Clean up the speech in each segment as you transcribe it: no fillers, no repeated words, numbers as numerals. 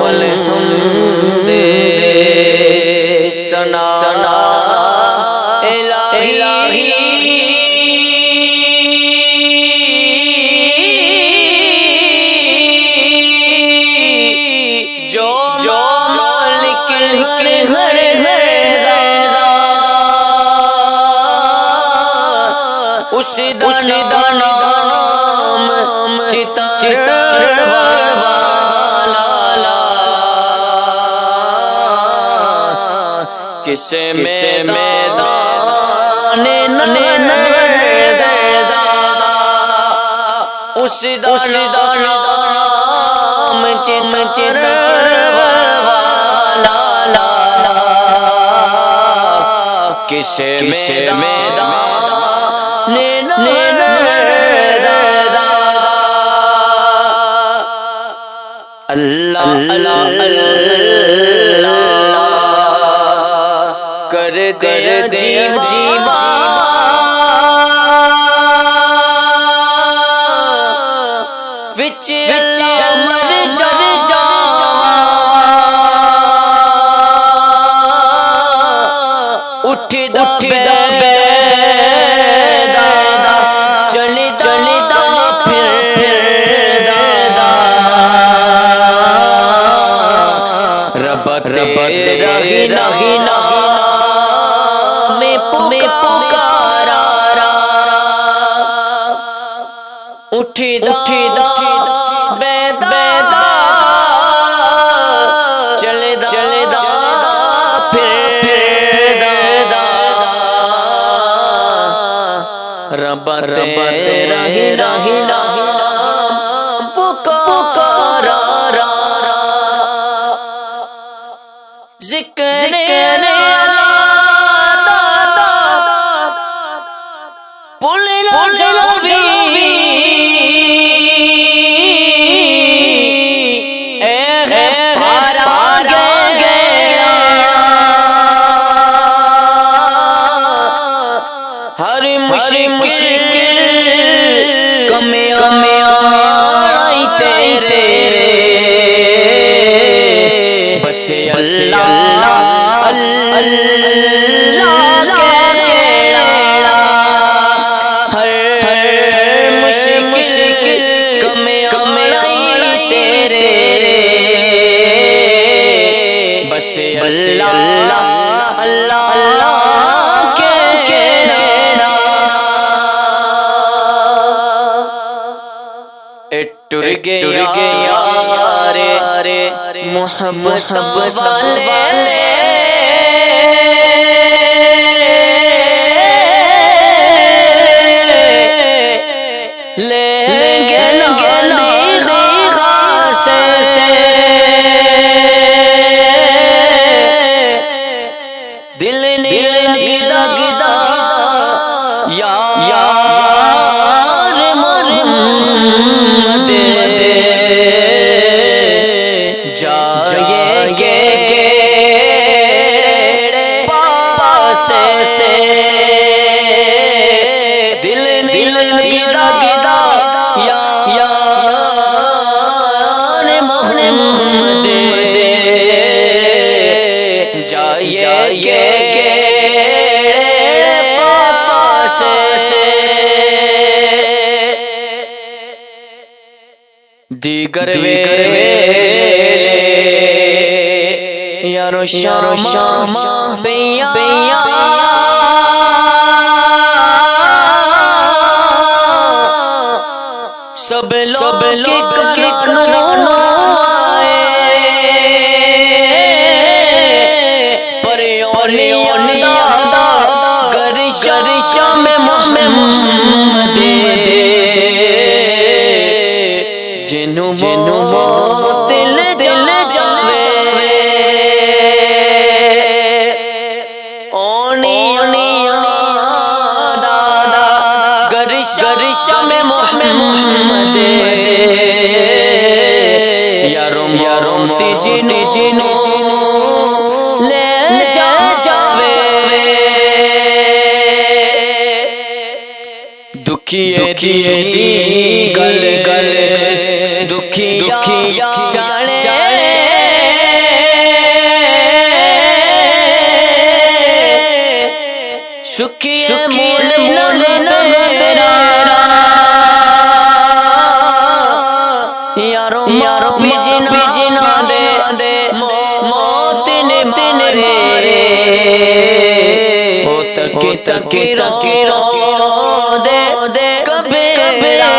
الحمد ثنا الہی جو مالک ہر اس دا نام چتر والا کسے میدان نردادا اس دا نام چتر والا کسے میدان نردادا اللہ کر دے جیوا وچ مر جا اٹھ دا چلی دا پھر رب تیرا ہی نام میں پکارا اٹھ دا بیدا چلے دا پھر دا رب تیرا ہی نام پکارا ذکر پل جاوی ہر مشکل کمیاں تیرے بس اللہ ہر مشکل کمیاں تیرے بس اللہ ٹر گیا رے محبت والے لے گلا سے دل گدا یار محمد جائے گے پاس سے دل گدا یار محمد جائے گے پاس سے دیگر یارو شام پیا سب لوگ کرانو پریونی گرش میں محمد جنوں دل جاوے دادا گرش میں محمد یاروں جنوں لے جاوے دکھیے دی گل دکھیا جانے یارو بجنا دے موت نے مارے او تک رو دے کبیرا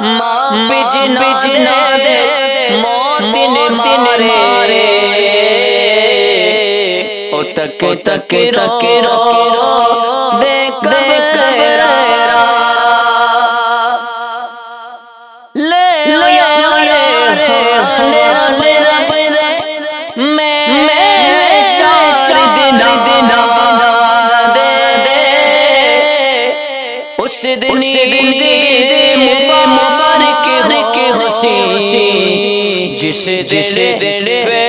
ماں بجنا دے موت نے مارے او تک رو دے کبیرا مبارک خوشی جس دل